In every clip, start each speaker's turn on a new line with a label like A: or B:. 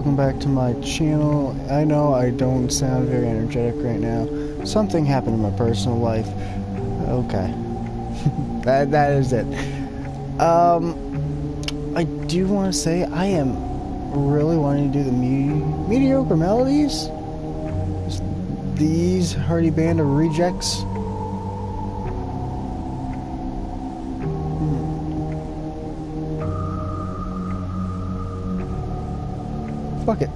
A: Welcome back to my channel. I know I don't sound very energetic right now. Something happened in my personal life. Okay. that is it. I do want to say I am really wanting to do the mediocre melodies. These hardy band of rejects. Fuck it.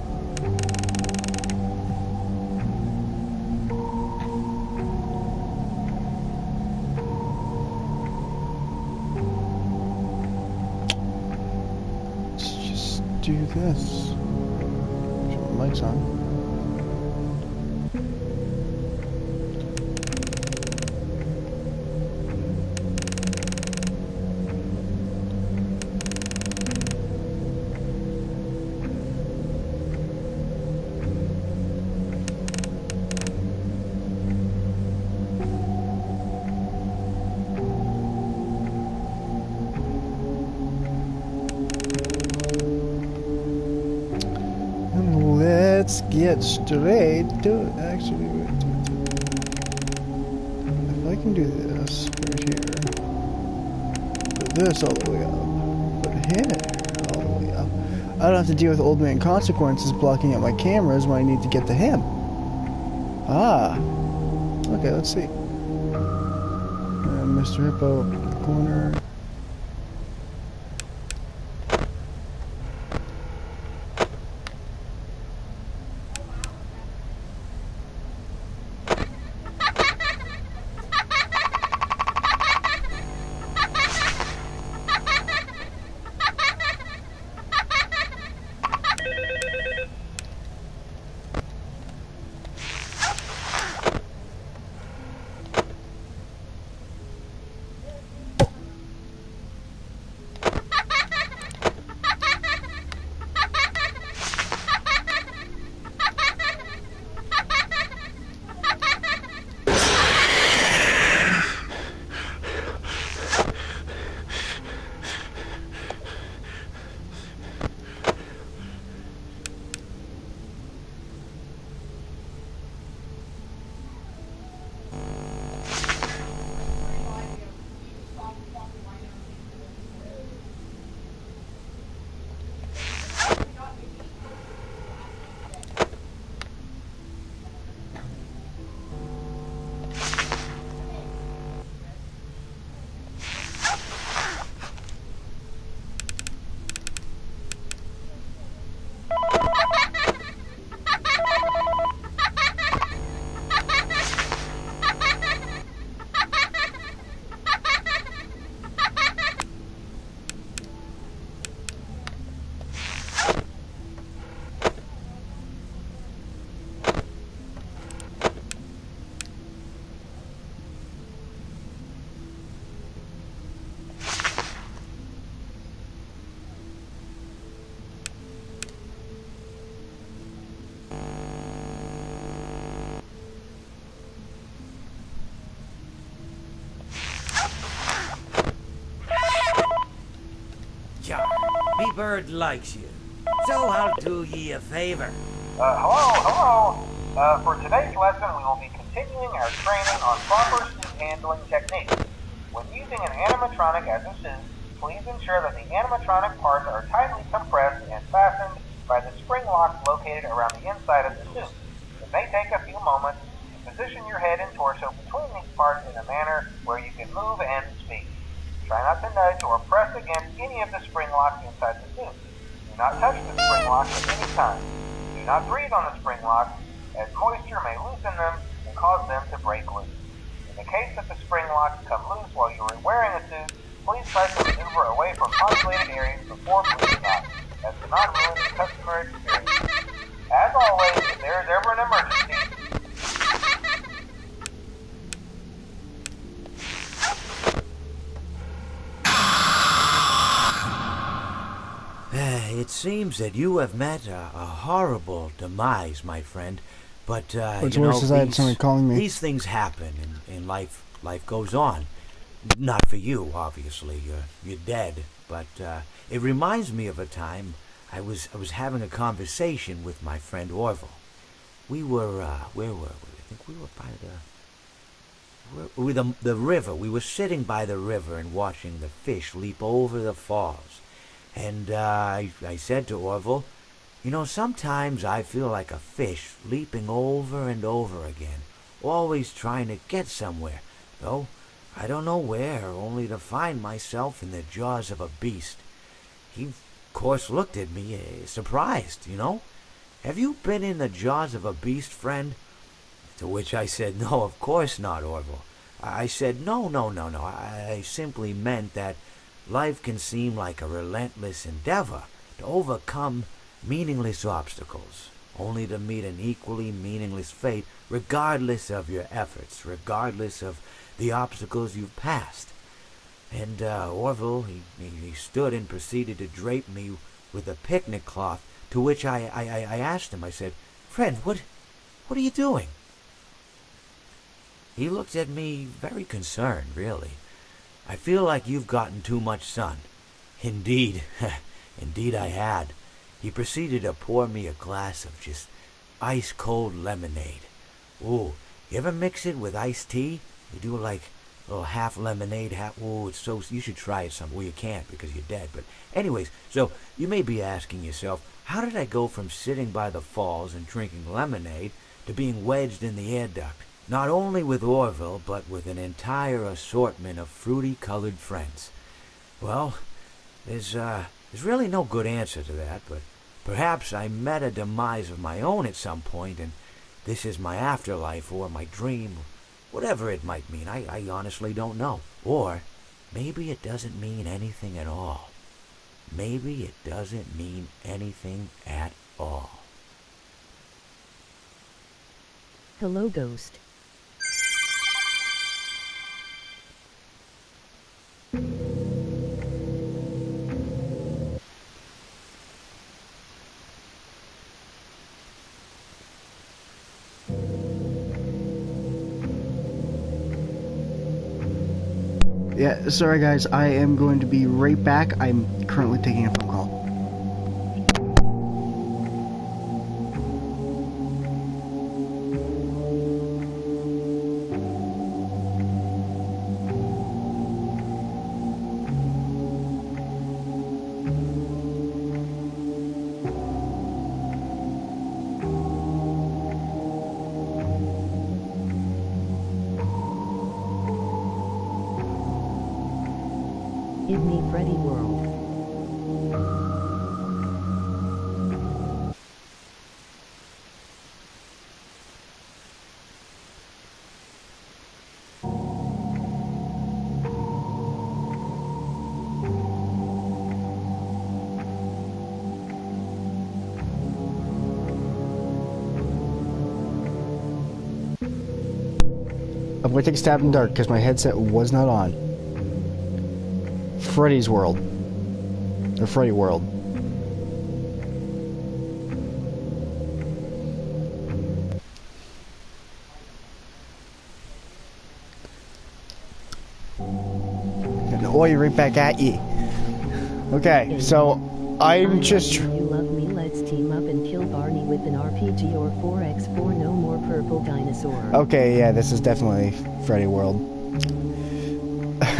A: Let's just do this. Turn the mics on. Let's get straight to it. Actually, if I can do this right here, put this all the way up, put here all the way up, I don't have to deal with old man consequences blocking out my cameras when I need to get to him. Ah, okay, let's see. Mr. Hippo up in the corner.
B: Me bird likes you, so I'll do ye a favor.
C: Hello. For today's lesson, we will be continuing our training on proper suit handling techniques. When using an animatronic as a suit, please ensure that the animatronic parts are tightly compressed and fastened by the spring locks located around the inside of the suit. It may take a few moments to position your head and torso between these parts in a manner where you can move and speak. Try not to nudge or press against any of the spring locks inside the suit. Do not touch the spring locks at any time. Do not breathe on the spring locks, as moisture may loosen them and cause them to break loose. In the case that the spring locks come loose while you are wearing a suit, please try to maneuver away from populated areas before moving out, as to not ruin the customer experience. As always, if there is ever an emergency,
B: It seems that you have met a horrible demise, my friend. But,
A: What's worse is I had somebody calling me.
B: These things happen, and life goes on. Not for you, obviously. You're dead. But it reminds me of a time I was having a conversation with my friend Orville. We were, where were we? I think we were by the river. We were sitting by the river and watching the fish leap over the falls. And I said to Orville, you know, sometimes I feel like a fish leaping over and over again, always trying to get somewhere, though I don't know where, only to find myself in the jaws of a beast. He, of course, looked at me, surprised, you know. Have you been in the jaws of a beast, friend? To which I said, no, of course not, Orville. I said, no. I simply meant that life can seem like a relentless endeavor to overcome meaningless obstacles, only to meet an equally meaningless fate, regardless of your efforts, regardless of the obstacles you've passed. And Orville, he stood and proceeded to drape me with a picnic cloth, to which I asked him, I said, friend, what are you doing? He looked at me very concerned, really. I feel like you've gotten too much sun. Indeed, indeed I had. He proceeded to pour me a glass of just ice-cold lemonade. Ooh, you ever mix it with iced tea? You do like a little half lemonade, half... Ooh, it's so... You should try it some... Well, you can't because you're dead. But anyways, so you may be asking yourself, how did I go from sitting by the falls and drinking lemonade to being wedged in the air duct? Not only with Orville, but with an entire assortment of fruity-colored friends. Well, there's really no good answer to that, but perhaps I met a demise of my own at some point, and this is my afterlife or my dream, whatever it might mean. I honestly don't know. Or maybe it doesn't mean anything at all. Maybe it doesn't mean anything at all.
D: Hello, Ghost.
A: Yeah, sorry guys, I am going to be right back. I'm currently taking a phone call.
D: Give me Freddy World.
A: I'm going to take a stab in the dark because my headset was not on. Freddy's World. Or Freddy World. And oi, right back at ye. Okay, so I'm just...
D: You love me, let's team up and kill Barney with an RPG or 4x4, no more purple dinosaur.
A: Okay, yeah, this is definitely Freddy World.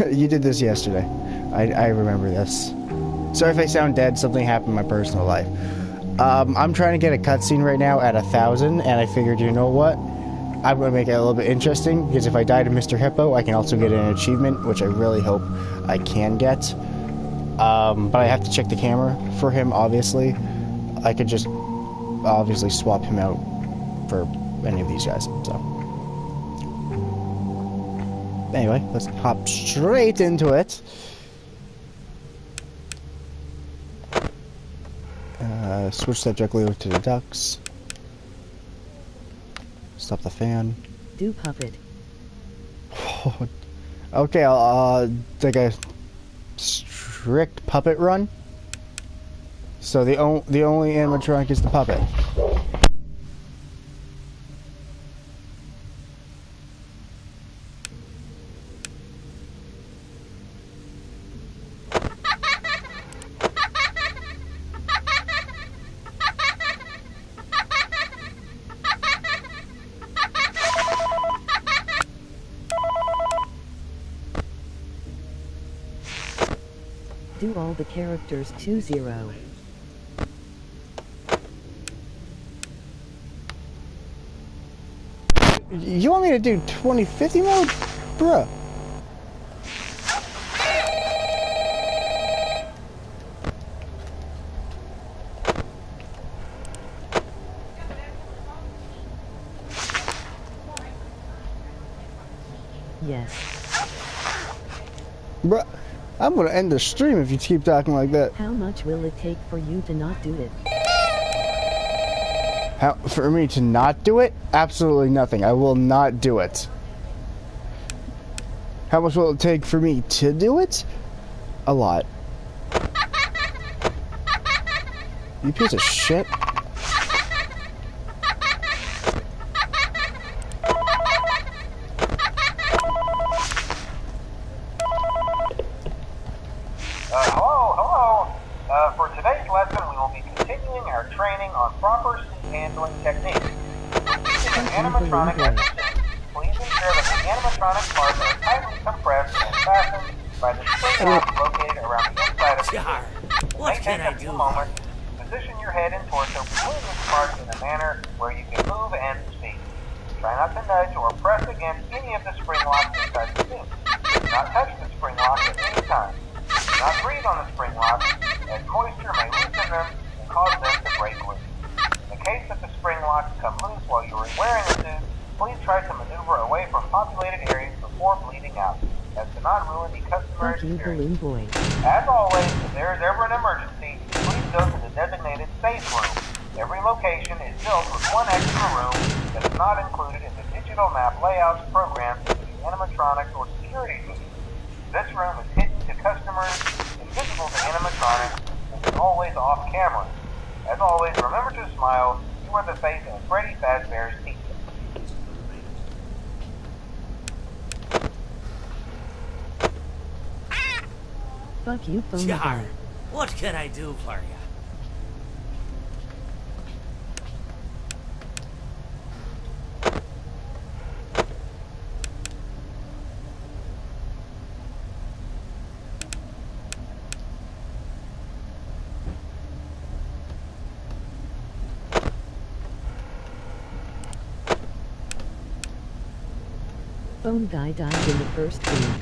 A: You did this yesterday. I remember this. Sorry if I sound dead, something happened in my personal life. I'm trying to get a cutscene right now at 1,000, and I figured, you know what? I'm going to make it a little bit interesting, because if I die to Mr. Hippo, I can also get an achievement, which I really hope I can get. But I have to check the camera for him, obviously. I could just obviously swap him out for any of these guys, so. Anyway, let's hop straight into it. Switch subject over to the ducks. Stop the fan.
D: Do puppet.
A: Okay, I'll take a strict puppet run. So the only animatronic is the puppet.
D: Do all the characters 2-0.
A: You want me to do 2050 mode? Bruh.
D: Yes.
A: Bruh. I'm gonna end the stream if you keep talking like that.
D: How much will it take for you to not do it?
A: For me to not do it? Absolutely nothing. I will not do it. How much will it take for me to do it? A lot. You piece of shit.
C: Hello. For today's lesson, we will be continuing our training on proper suit handling techniques. When using an animatronic as a suit, please ensure that the animatronic parts are tightly compressed and fastened by the spring lock located around the inside of the suit.
B: What can I
C: Take a few
B: do?
C: moments to position your head and torso between these parts in a manner where you can move and speak. Try not to nudge or press against any of the spring locks inside the suit. Do not touch the spring lock at any time. Do not breathe on the spring locks, as moisture may loosen them and cause them to break loose. In the case that the spring locks come loose while you are wearing the suit, please try to maneuver away from populated areas before bleeding out, as to not ruin the customer
D: Fuck you,
C: experience.
D: Balloon Boy.
C: As always, if there is ever an emergency, please go to the designated safe room. Every location is built with one extra room that is not included in the digital map layouts programmed into the animatronics or security system. This room is hidden to customers, invisible to animatronics, and is always off camera. As always, remember to smile. You are the face of Freddy Fazbear's Pizza.
D: Fuck you, phone
B: Jar,
D: guy.
B: what can I do for you?
D: Phone guy died in the first game.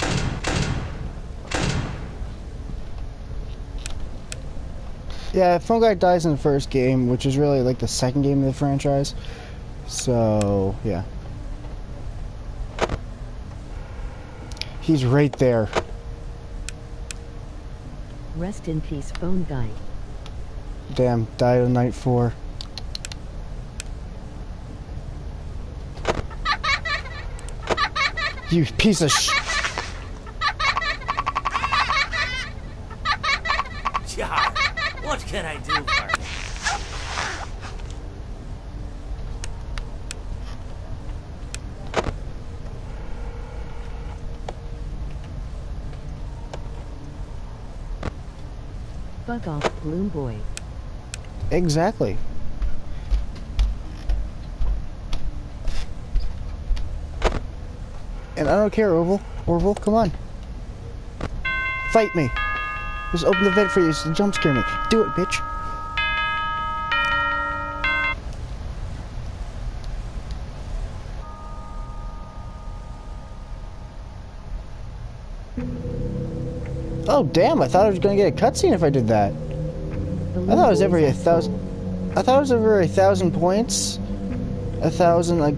A: Yeah, Phone Guy dies in the first game, which is really like the second game of the franchise. So, yeah. He's right there.
D: Rest in peace, phone guy.
A: Damn, died on night 4. You piece of sh...
B: Jar, what can I do for you?
D: Fuck off, Balloon Boy.
A: Exactly. And I don't care, Orville, come on. Fight me. Just open the vent for you to jump scare me. Do it, bitch. Oh, damn, I thought I was going to get a cutscene if I did that. I thought it was every 1,000... I thought it was over 1,000 points. 1,000, like,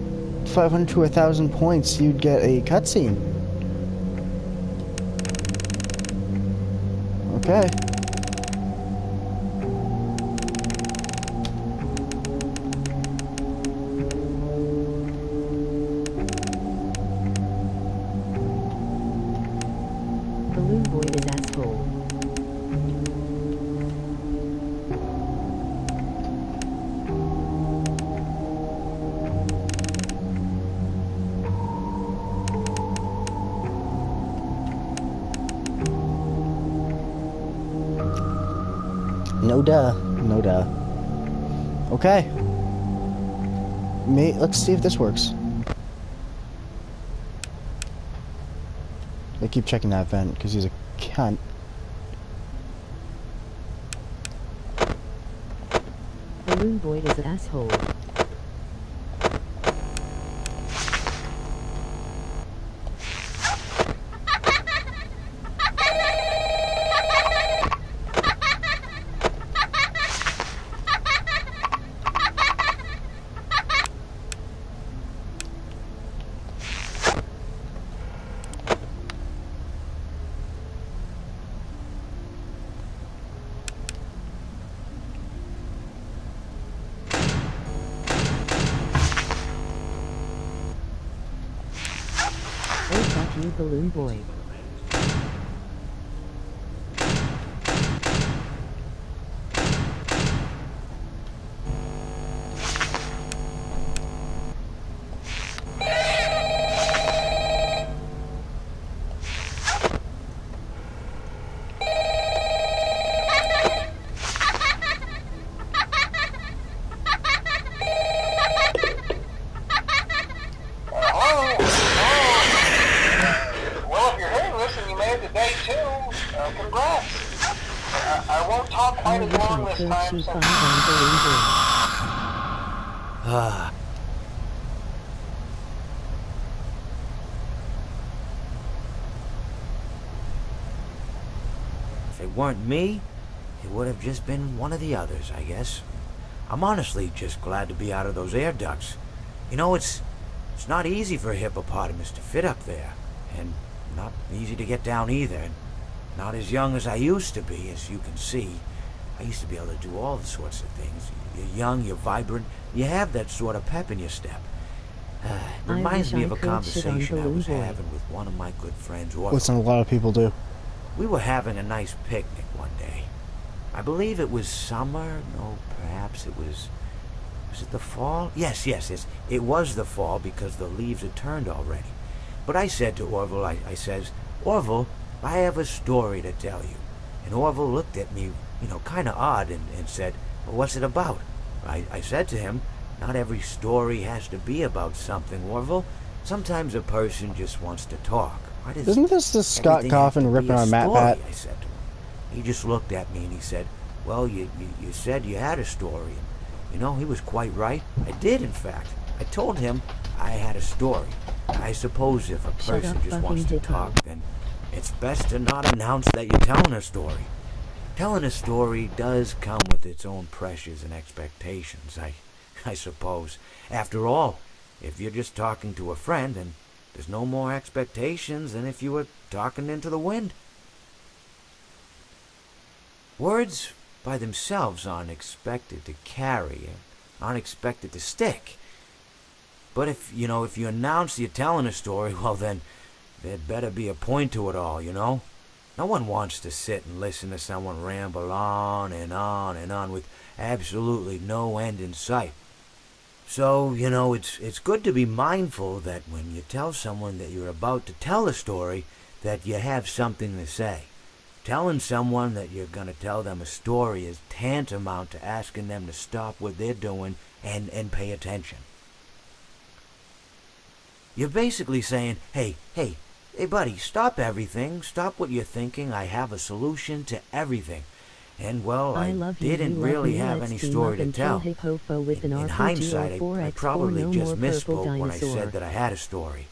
A: 500 to 1,000 points, you'd get a cutscene. Okay.
D: Balloon Boy is asshole.
A: No duh. No duh. Okay. Let's see if this works. I keep checking that vent because he's a cunt.
D: boy is an asshole. Oh fuck you, balloon boy.
C: Well, if you're hearing this and you made it to day 2, congrats. I won't talk quite as long this time since...
B: If it weren't me, it would have just been one of the others, I guess. I'm honestly just glad to be out of those air ducts. You know, it's not easy for a hippopotamus to fit up there, and not easy to get down either, and not as young as I used to be, as you can see. I used to be able to do all the sorts of things. You're young, you're vibrant, you have that sort of pep in your step. It reminds me of a conversation I was having with one of my good friends, Orville.
A: Listen, a lot of people do.
B: We were having a nice picnic one day. I believe it was summer. No, perhaps it was... Was it the fall? Yes. It was the fall because the leaves had turned already. But I said to Orville, I says, Orville, I have a story to tell you. And Orville looked at me, kind of odd and said, well, what's it about? I said to him, not every story has to be about something, Orville. Sometimes a person just wants to talk.
A: Isn't this the Scott Coffin ripping on Matt Pat?
B: I said to him. He just looked at me and he said, well, you said you had a story. And, he was quite right. I did, in fact. I told him I had a story. I suppose if a person just wants to talk, then it's best to not announce that you're telling a story. Telling a story does come with its own pressures and expectations, I suppose. After all, if you're just talking to a friend, then there's no more expectations than if you were talking into the wind. Words by themselves aren't expected to carry, aren't expected to stick. But if you announce you're telling a story, well then, there'd better be a point to it all, No one wants to sit and listen to someone ramble on and on and on with absolutely no end in sight. So, it's good to be mindful that when you tell someone that you're about to tell a story, that you have something to say. Telling someone that you're going to tell them a story is tantamount to asking them to stop what they're doing and pay attention. You're basically saying, hey buddy, stop everything, stop what you're thinking, I have a solution to everything. And, well, I didn't really have any story to tell. In hindsight, I probably just misspoke when I said that I had a story.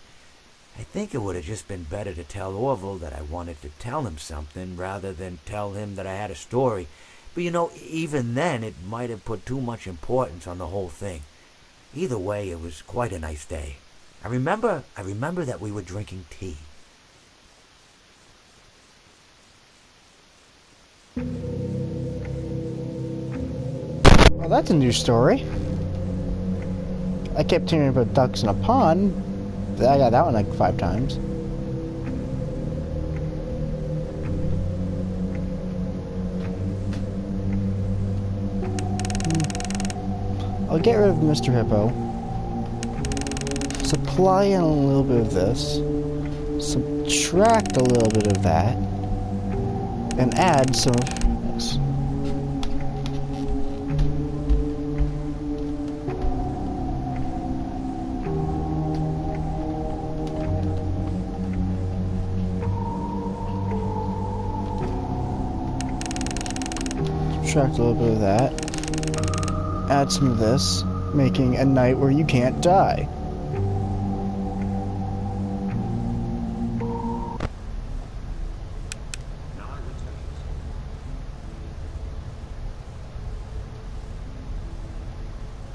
B: I think it would have just been better to tell Orville that I wanted to tell him something rather than tell him that I had a story. But, even then, it might have put too much importance on the whole thing. Either way, it was quite a nice day. I remember that we were drinking tea.
A: Well, that's a new story. I kept hearing about ducks in a pond. I got that one like 5 times. I'll get rid of Mr. Hippo. Supply in a little bit of this. Subtract a little bit of that. And add some of this. Subtract a little bit of that. add some of this, making a night where you can't die.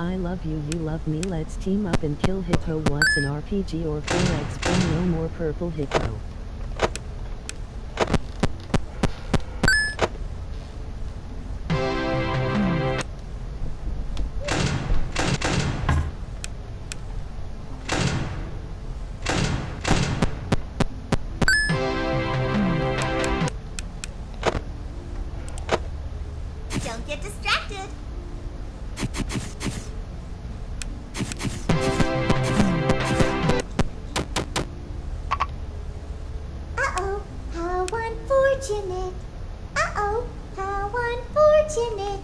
D: I love you, you love me, let's team up and kill Hippo. What's an RPG or 4x4? No more purple Hippo.
E: Don't get distracted. Uh-oh, how unfortunate. Uh-oh, how unfortunate.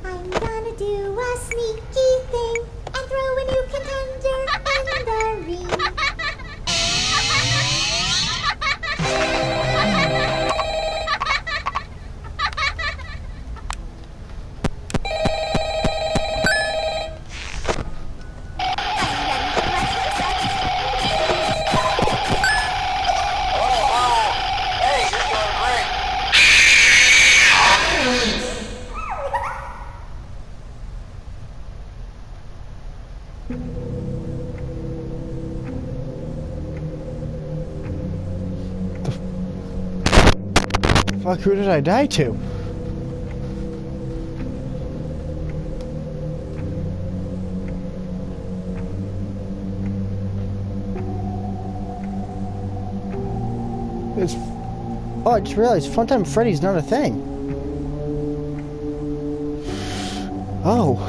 E: I'm gonna do a sneaky thing and throw a new contender in the ring.
A: Fuck, who did I die to? It's... Oh, I just realized Funtime Freddy's not a thing. Oh.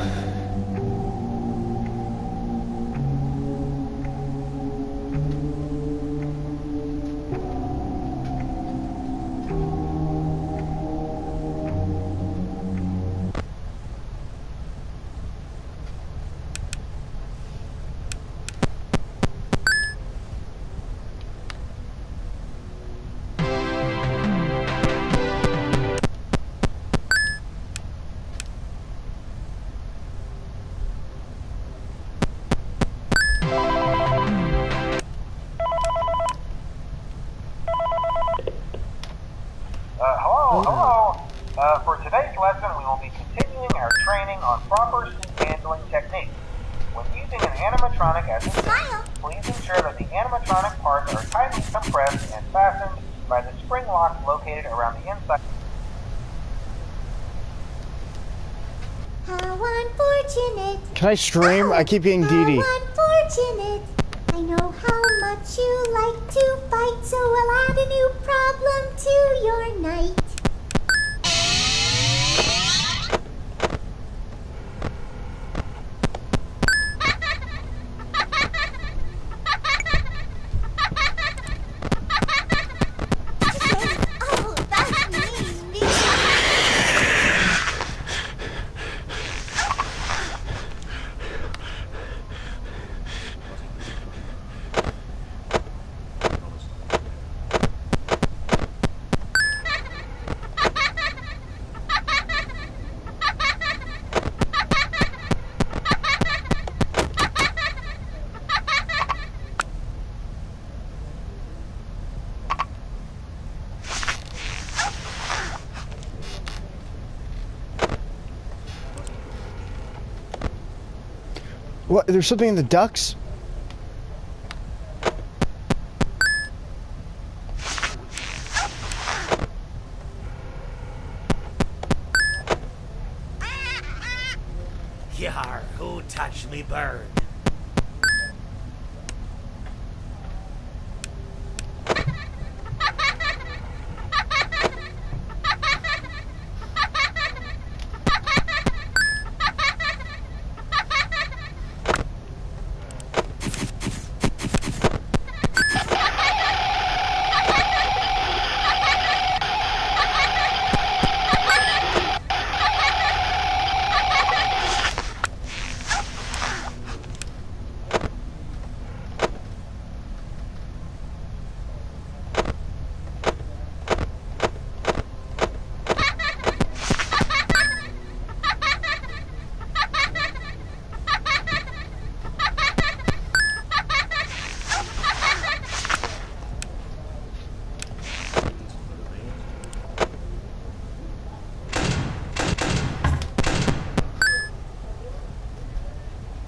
C: Hello. For today's lesson, we will be continuing our training on proper suit handling techniques. When using an animatronic as a suit, please ensure that the animatronic parts are tightly compressed and fastened by the spring locks located around the inside.
E: How unfortunate.
A: Can I stream? I keep getting DeeDee.
E: How unfortunate. I know how much you like to fight, so I'll add a new problem to your night. Oh, that's mean.
A: What? There's something in the ducks?
B: Yar, who touched me bird?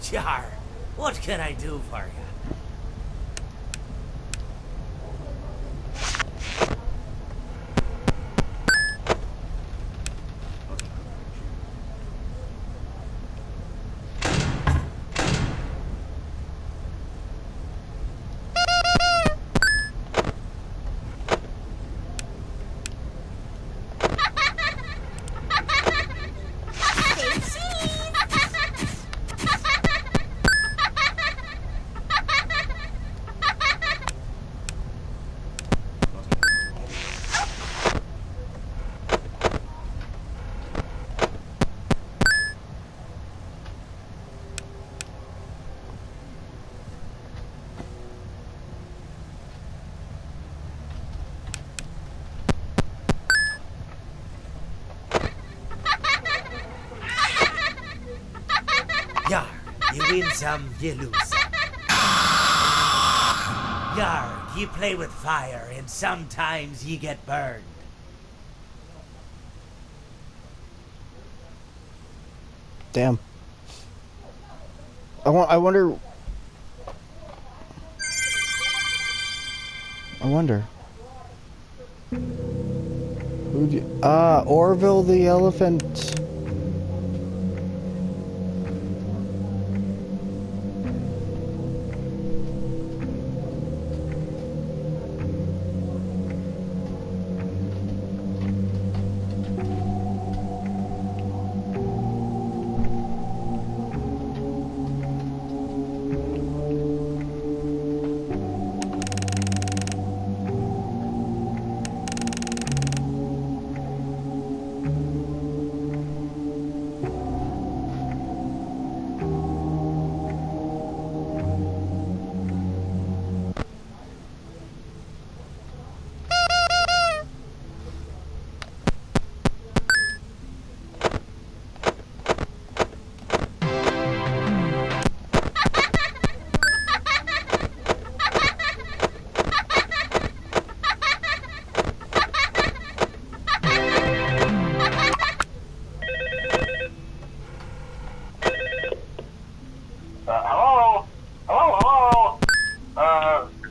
B: Yar, what can I do for you? Yar, you win some, you lose some. Yar, you play with fire, and sometimes you get burned.
A: Damn. I wonder. Who'd you... Orville the elephant.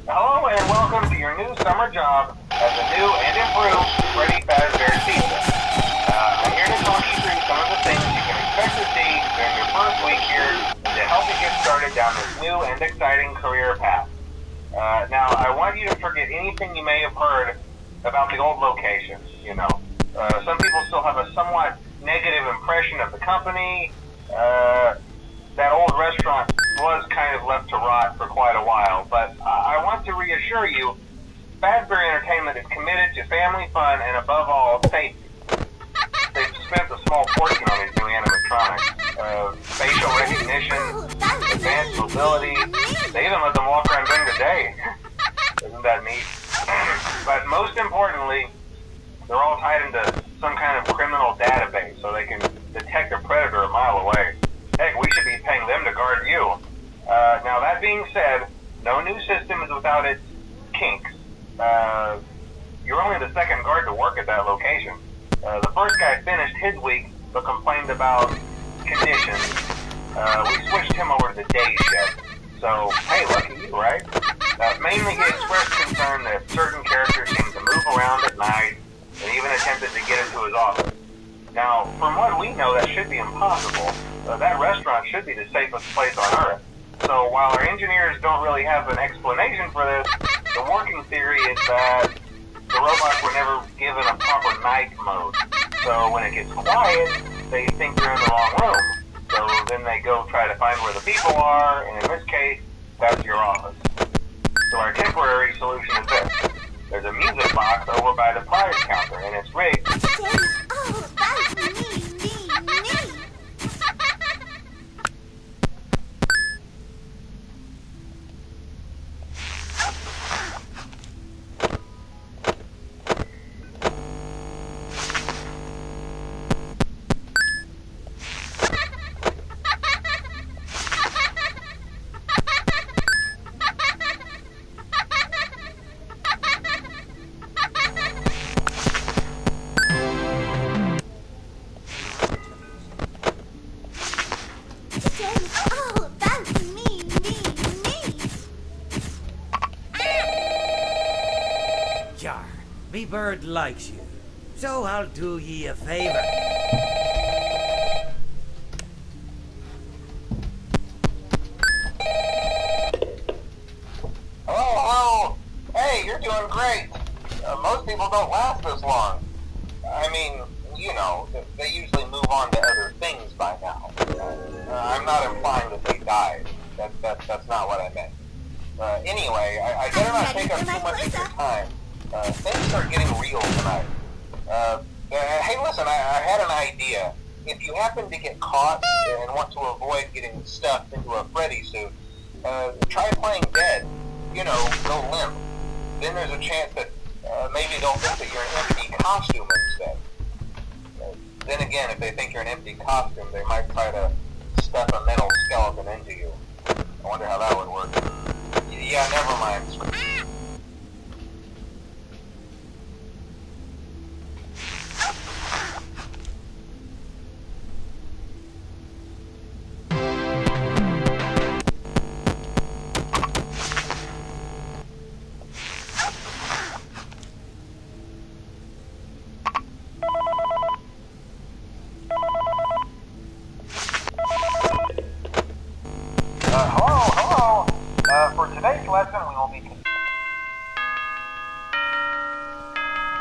C: Hello and welcome to your new summer job as a new and improved Freddy Fazbear Pizza. I'm here to talk you through some of the things you can expect to see during your first week here to help you get started down this new and exciting career path. Now, I want you to forget anything you may have heard about the old locations, you know. Some people still have a somewhat negative impression of the company. That old restaurant was kind of left to rot for quite a while, but I want to reassure you, Fazbear Entertainment is committed to family fun and above all, safety. They've spent a small fortune on these new animatronics. Facial recognition, advanced mobility, they even let them walk around during the day. Isn't that neat? But most importantly, they're all tied into some kind of criminal database so they can detect a predator a mile away. Heck, we should be paying them to guard you. Now, that being said, no new system is without its kinks. You're only the second guard to work at that location. The first guy finished his week, but complained about conditions. We switched him over to the day shift. So, hey, lucky you, right? Mainly he expressed concern that certain characters seem to move around at night and even attempted to get into his office. Now, from what we know, that should be impossible. That restaurant should be the safest place on Earth. So while our engineers don't really have an explanation for this, the working theory is that the robots were never given a proper night mode. So when it gets quiet, they think they're in the wrong room. So then they go try to find where the people are, and in this case, that's your office. So our temporary solution is this. There's a music box over by the prize counter, and it's rigged.
E: Oh, that's me.
B: me bird likes you, so I'll do ye a favor.
C: Hello. Hey, you're doing great. Most people don't last this long. I mean, you know, they usually move on to other things by now. I'm not implying that they died. That's not what I meant. Anyway, I better not take up too much of your time. Things are getting real tonight. Hey, listen, I had an idea. If you happen to get caught and want to avoid getting stuffed into a Freddy suit, try playing dead. You know, go limp. Then there's a chance that maybe they'll think that you're an empty costume instead. Then again, if they think you're an empty costume, they might try to stuff a metal skeleton into you. I wonder how that would work. Yeah, never mind. Hello. For today's lesson, we will be...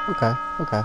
A: Okay. Okay.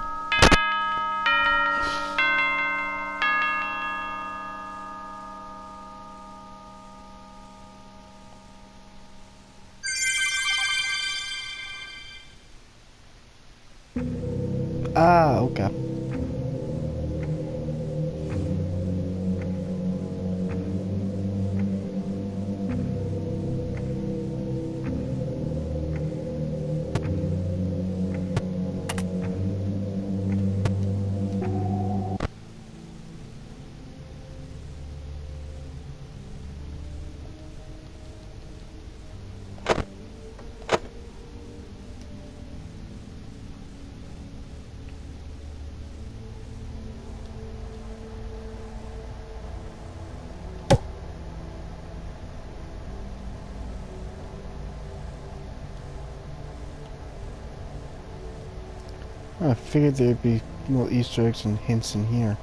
A: I figured there'd be little Easter eggs and hints in here.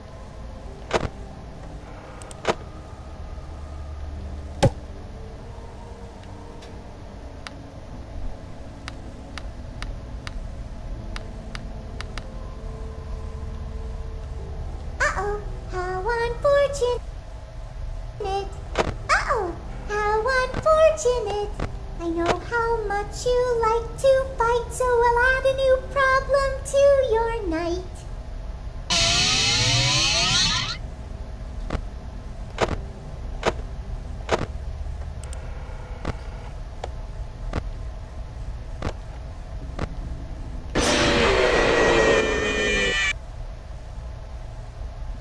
E: Uh-oh, how unfortunate. Uh-oh, how unfortunate. I know how much you like to fight, so I'll add a new problem to your night.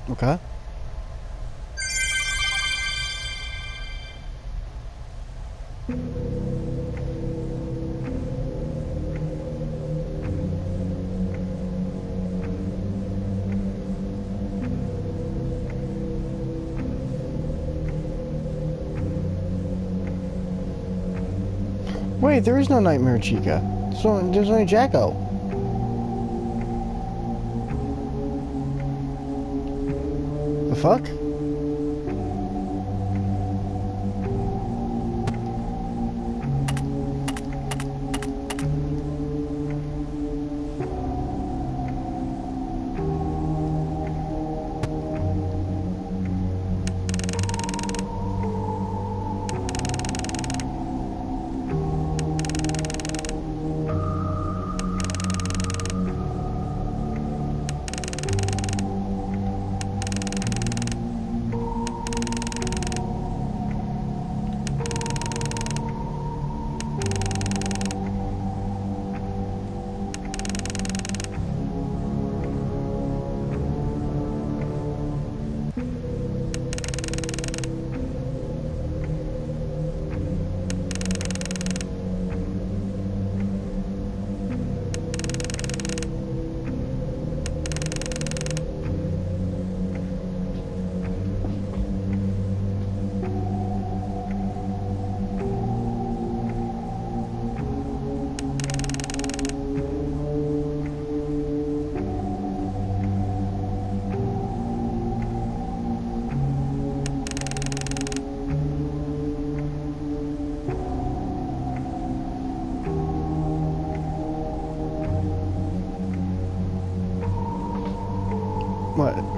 A: Okay. Wait, there is no Nightmare Chica. There's only Jacko. The fuck?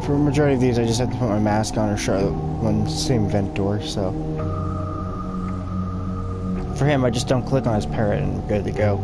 A: for a majority of these, I just have to put my mask on or Charlotte on the same vent door, so. For him, I just don't click on his parrot and we're good to go.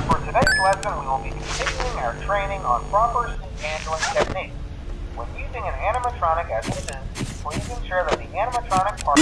C: For today's lesson, we will be continuing our training on proper suit handling techniques. When using an animatronic as a suit, please ensure that the animatronic part...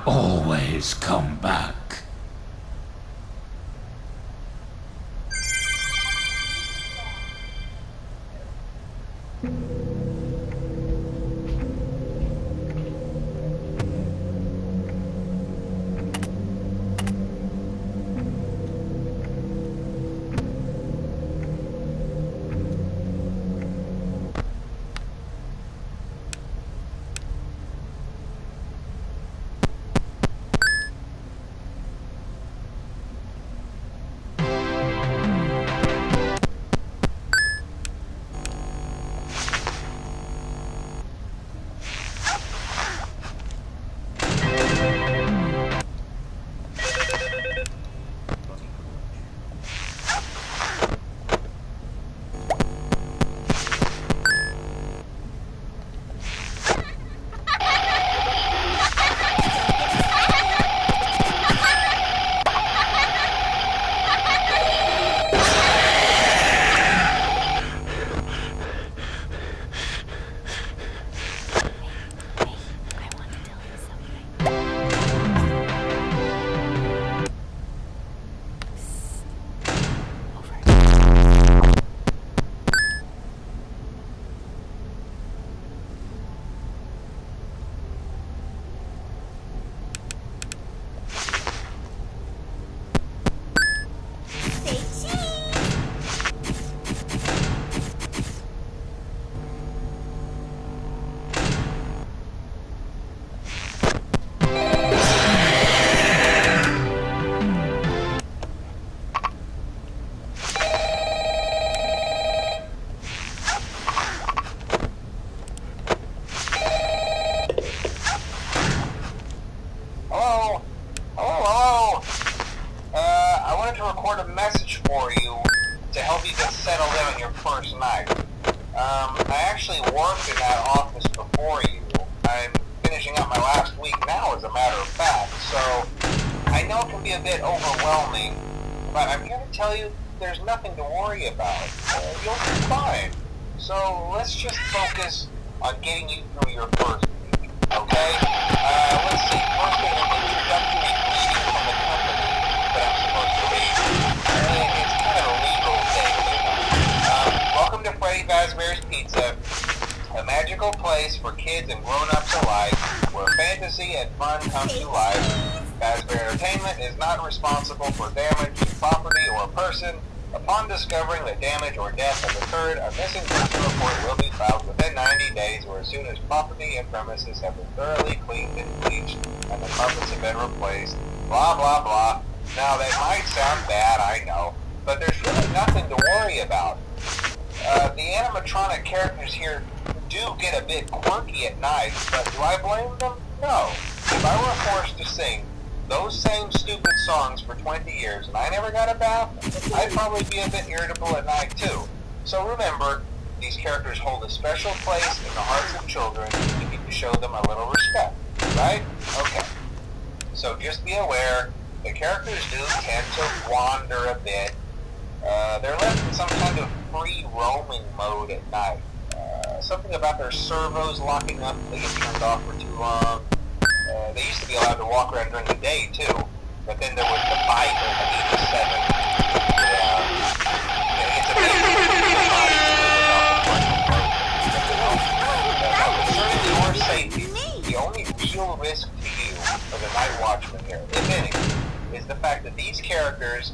F: Always come back.
C: first night. I actually worked in that office before you. I'm finishing up my last week now, as a matter of fact, so I know it can be a bit overwhelming, but I'm here to tell you there's nothing to worry about. You'll be fine. So let's just focus on getting you through your first week, okay? Let's see. First, there's an introductory greeting from the company that I'm supposed to read. It's kind of a legal thing, you know. Welcome to Freddy Fazbear's Pizza, a magical place for kids and grown-ups alike, where fantasy and fun come to life. Fazbear Entertainment is not responsible for damage to property or person. Upon discovering that damage or death has occurred, a missing person report will be filed within 90 days or as soon as property and premises have been thoroughly cleaned and bleached and the carpets have been replaced. Blah, blah, blah. Now, that might sound bad, I know, but there's really nothing to worry about. The animatronic characters here do get a bit quirky at night, but do I blame them? No. If I were forced to sing those same stupid songs for 20 years and I never got a bath, I'd probably be a bit irritable at night too. So remember, these characters hold a special place in the hearts of children. You need to show them a little respect, right? Okay. So just be aware, the characters do tend to wander a bit. They're left in some kind of free roaming mode at night. Something about their servos locking up if they get turned off for too long. They used to be allowed to walk around during the day too, but then there was the bite of the 87. It's amazing the body concerning your safety, the only real risk to you as a night watchman here, if any, is the fact that these characters,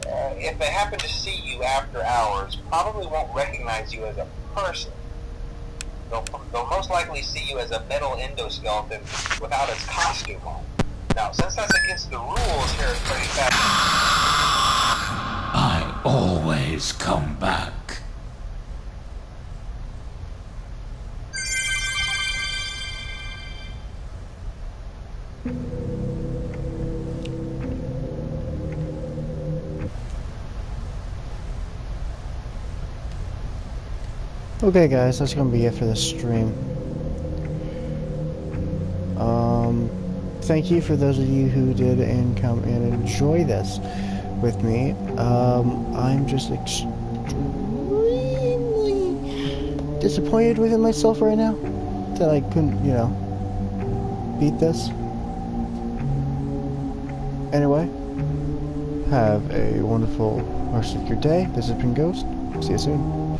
C: if they happen to see you after hours, probably won't recognize you as a person. They'll most likely see you as a metal endoskeleton without its costume on. Now, since that's against the rules here at Freddy Fazbear,
F: I always come back.
A: Okay guys, that's gonna be it for this stream. Thank you for those of you who did and come and enjoy this with me. I'm just extremely disappointed within myself right now that I couldn't, you know, beat this. Anyway, have a wonderful rest of your day. This has been Ghost. See you soon.